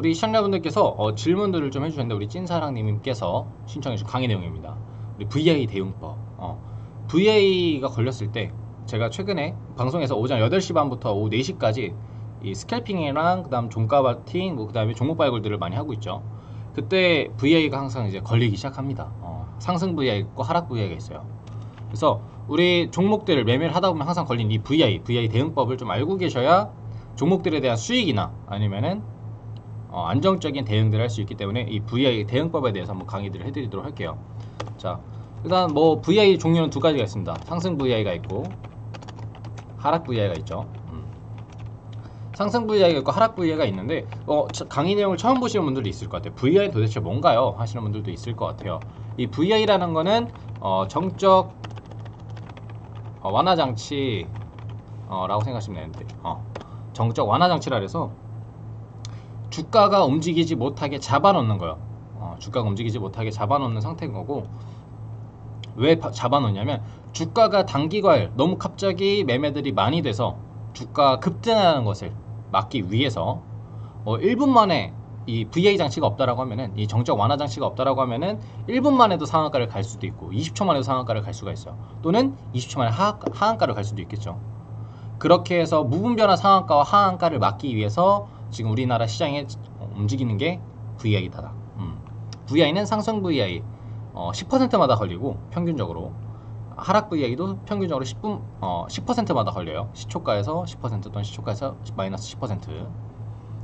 우리 시청자분들께서 질문들을 좀 해주셨는데, 우리 찐사랑님께서 신청해주신 강의 내용입니다. 우리 VI 대응법. VI가 걸렸을 때 제가 최근에 방송에서 오전 8시 반부터 오후 4시까지 이 스캘핑이랑 그다음 종가 바팅, 그다음에 종목 발굴들을 많이 하고 있죠. 그때 VI가 항상 이제 걸리기 시작합니다. 상승 VI가 있고 하락 VI가 있어요. 그래서 우리 종목들을 매매를 하다 보면 항상 걸린 이 VI 대응법을 좀 알고 계셔야 종목들에 대한 수익이나 아니면은 안정적인 대응들을 할 수 있기 때문에 이 VI 대응법에 대해서 한번 강의들을 해드리도록 할게요. 자, 일단 뭐 VI 종류는 두 가지가 있습니다. 상승 VI가 있고 하락 VI가 있죠. 상승 VI가 있고 하락 VI가 있는데 강의 내용을 처음 보시는 분들도 있을 것 같아요. VI는 도대체 뭔가요? 하시는 분들도 있을 것 같아요. 이 VI라는 거는 정적 완화 장치 라고 생각하시면 되는데 정적 완화 장치라 해서 주가가 움직이지 못하게 잡아놓는 거예요. 주가가 움직이지 못하게 잡아놓는 상태인 거고, 왜 잡아놓냐면 주가가 단기과열 너무 갑자기 매매들이 많이 돼서 주가가 급등하는 것을 막기 위해서 1분 만에 이 VI 장치가 없다라고 하면은, 이 정적 완화 장치가 없다라고 하면은 1분 만에도 상한가를 갈 수도 있고 20초 만에도 상한가를 갈 수가 있어요. 또는 20초 만에 하한가를 갈 수도 있겠죠. 그렇게 해서 무분별한 상한가와 하한가를 막기 위해서 지금 우리나라 시장에 움직이는 게 VI다. VI는 상승 VI 10%마다 걸리고, 평균적으로 하락 VI도 평균적으로 10%마다 걸려요. 시초가에서 10% 또는 시초가에서 마이너스 10%.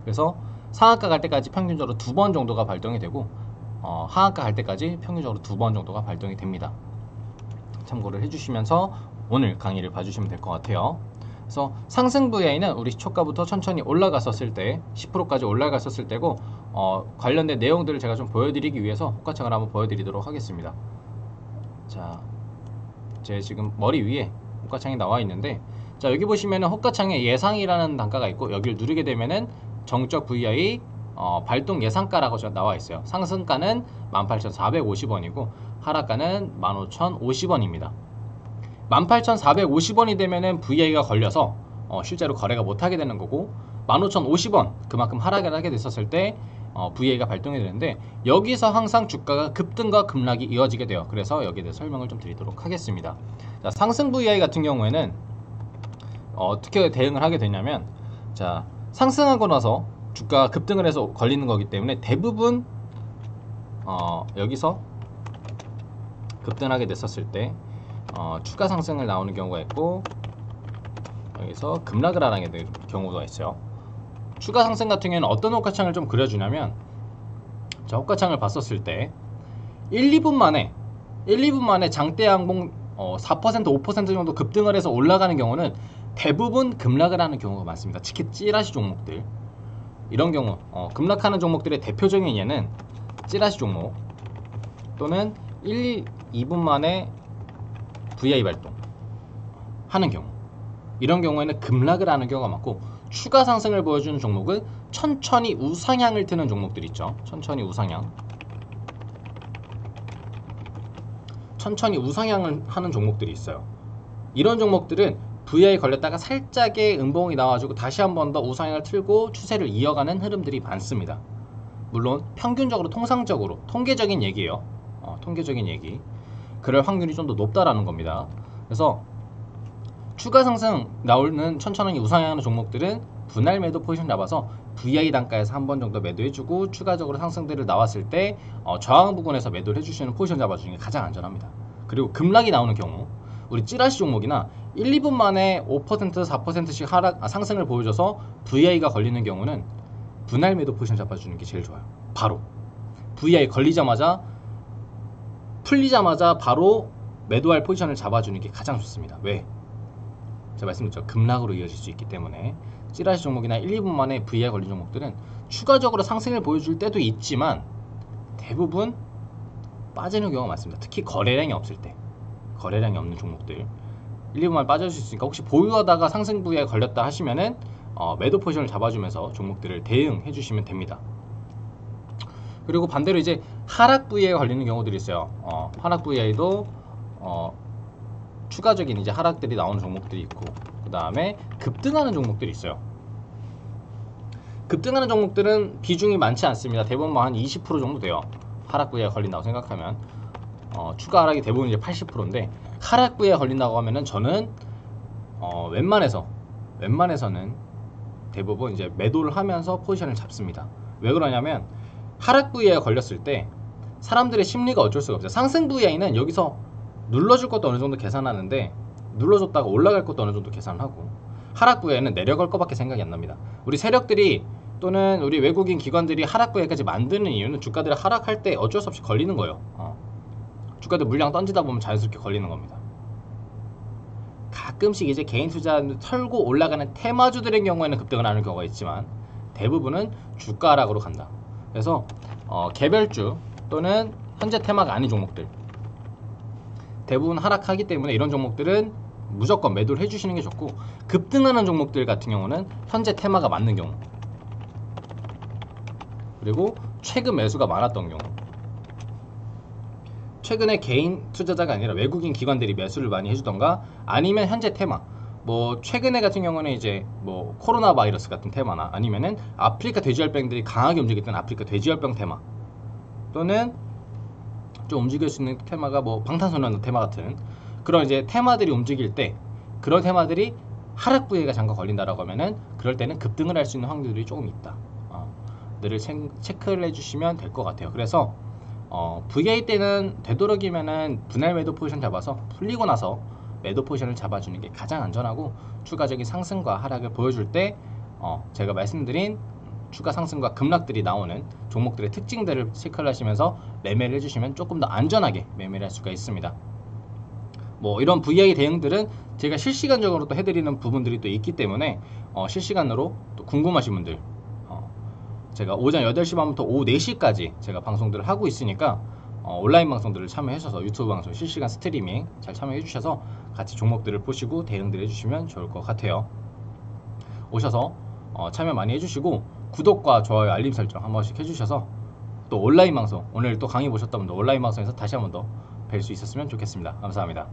그래서 상한가 갈 때까지 평균적으로 2번 정도가 발동이 되고, 하한가 갈 때까지 평균적으로 2번 정도가 발동이 됩니다. 참고를 해주시면서 오늘 강의를 봐주시면 될 것 같아요. 그래서 상승 VI는 우리 시초가부터 천천히 올라갔었을 때 10%까지 올라갔었을 때고, 관련된 내용들을 제가 좀 보여드리기 위해서 호가창을 한번 보여드리도록 하겠습니다. 자, 제 지금 머리 위에 호가창이 나와 있는데, 자, 여기 보시면은 호가창에 예상이라는 단가가 있고, 여기를 누르게 되면은 정적 VI 발동 예상가라고 나와 있어요. 상승가는 18,450원이고 하락가는 15,050원입니다. 18,450원이 되면은 VI가 걸려서 실제로 거래가 못하게 되는 거고, 15,050원 그만큼 하락을 하게 됐었을 때 VI가 발동이 되는데, 여기서 항상 주가가 급등과 급락이 이어지게 돼요. 그래서 여기에 대해 설명을 좀 드리도록 하겠습니다. 자, 상승 VI 같은 경우에는 어떻게 대응을 하게 되냐면, 자, 상승하고 나서 주가가 급등을 해서 걸리는 거기 때문에 대부분 여기서 급등하게 됐었을 때 추가 상승을 나오는 경우가 있고, 여기서 급락을 하게 되는 경우가 있어요. 추가 상승 같은 경우에는 어떤 호가창을 좀 그려주냐면, 자, 호가창을 봤었을 때 1, 2분 만에 장대 양봉 4%, 5% 정도 급등을 해서 올라가는 경우는 대부분 급락을 하는 경우가 많습니다. 특히 찌라시 종목들, 이런 경우 급락하는 종목들의 대표적인 예는 찌라시 종목, 또는 1, 2분 만에 VI 발동 하는 경우, 이런 경우에는 급락을 하는 경우가 많고, 추가 상승을 보여주는 종목은 천천히 우상향을 트는 종목들 있죠. 천천히 우상향을 하는 종목들이 있어요. 이런 종목들은 VI 걸렸다가 살짝의 음봉이 나와주고 다시 한 번 더 우상향을 틀고 추세를 이어가는 흐름들이 많습니다. 물론 평균적으로, 통상적으로, 통계적인 얘기예요. 통계적인 얘기. 그럴 확률이 좀 더 높다라는 겁니다. 그래서 추가 상승 나오는 천천히 우상향하는 종목들은 분할 매도 포지션 잡아서 VI 단가에서 한 번 정도 매도해주고, 추가적으로 상승들을 나왔을 때 저항 부근에서 매도를 해주시는 포지션 잡아주는 게 가장 안전합니다. 그리고 급락이 나오는 경우, 우리 찌라시 종목이나 1, 2분 만에 5%, 4%씩 상승을 보여줘서 VI가 걸리는 경우는 분할 매도 포지션 잡아주는 게 제일 좋아요. 바로 VI 걸리자마자, 풀리자마자 바로 매도할 포지션을 잡아주는 게 가장 좋습니다. 왜? 제가 말씀드렸죠. 급락으로 이어질 수 있기 때문에. 찌라시 종목이나 1, 2분 만에 VI 걸린 종목들은 추가적으로 상승을 보여줄 때도 있지만 대부분 빠지는 경우가 많습니다. 특히 거래량이 없을 때, 거래량이 없는 종목들 1, 2분 만에 빠질 수 있으니까, 혹시 보유하다가 상승 VI에 걸렸다 하시면은 매도 포지션을 잡아주면서 종목들을 대응해 주시면 됩니다. 그리고 반대로 이제 하락 VI에 걸리는 경우들이 있어요. 하락 VI도 추가적인 이제 하락들이 나오는 종목들이 있고, 그 다음에 급등하는 종목들이 있어요. 급등하는 종목들은 비중이 많지 않습니다. 대부분 뭐 한 20% 정도 돼요. 하락 부위에 걸린다고 생각하면 추가 하락이 대부분 이제 80%인데 하락 부위에 걸린다고 하면은 저는 웬만해서는 대부분 이제 매도를 하면서 포지션을 잡습니다. 왜 그러냐면 하락 부위에 걸렸을 때 사람들의 심리가 어쩔 수가 없어요. 상승 VI는 여기서 눌러줄 것도 어느 정도 계산하는데 눌러줬다가 올라갈 것도 어느 정도 계산하고 하락 부위에는 내려갈 것밖에 생각이 안 납니다. 우리 세력들이 또는 우리 외국인 기관들이 하락 부위까지 만드는 이유는 주가들이 하락할 때 어쩔 수 없이 걸리는 거예요. 주가들 물량 던지다 보면 자연스럽게 걸리는 겁니다. 가끔씩 이제 개인 투자 털고 올라가는 테마주들의 경우에는 급등을 하는 경우가 있지만 대부분은 주가 하락으로 간다. 그래서 개별주 또는 현재 테마가 아닌 종목들 대부분 하락하기 때문에 이런 종목들은 무조건 매도를 해주시는 게 좋고, 급등하는 종목들 같은 경우는 현재 테마가 맞는 경우, 그리고 최근 매수가 많았던 경우, 최근에 개인 투자자가 아니라 외국인 기관들이 매수를 많이 해주던가, 아니면 현재 테마, 뭐 최근에 같은 경우는 이제 뭐 코로나 바이러스 같은 테마나 아니면은 아프리카 돼지열병들이 강하게 움직였던 아프리카 돼지열병 테마, 또는 좀 움직일 수 있는 테마가 뭐 방탄소년단 테마 같은 그런 이제 테마들이 움직일 때, 그런 테마들이 하락 부위가 잠깐 걸린다라고 하면은 그럴 때는 급등을 할 수 있는 확률이 조금 있다. 늘 체크를 해주시면 될 것 같아요. 그래서 VA 때는 되도록이면은 분할 매도 포지션 잡아서 풀리고 나서 매도 포지션을 잡아주는 게 가장 안전하고, 추가적인 상승과 하락을 보여줄 때 제가 말씀드린 추가 상승과 급락들이 나오는 종목들의 특징들을 체크를 하시면서 매매를 해주시면 조금 더 안전하게 매매를 할 수가 있습니다. 뭐 이런 VI 대응들은 제가 실시간적으로 또 해드리는 부분들이 또 있기 때문에 실시간으로 또 궁금하신 분들, 제가 오전 8시 반부터 오후 4시까지 제가 방송들을 하고 있으니까 온라인 방송들을 참여하셔서 유튜브 방송 실시간 스트리밍 잘 참여해 주셔서 같이 종목들을 보시고 대응들 해주시면 좋을 것 같아요. 오셔서 참여 많이 해주시고 구독과 좋아요 알림 설정 한 번씩 해주셔서 또 온라인 방송, 오늘 또 강의 보셨던 분들 온라인 방송에서 다시 한 번 더 뵐 수 있었으면 좋겠습니다. 감사합니다.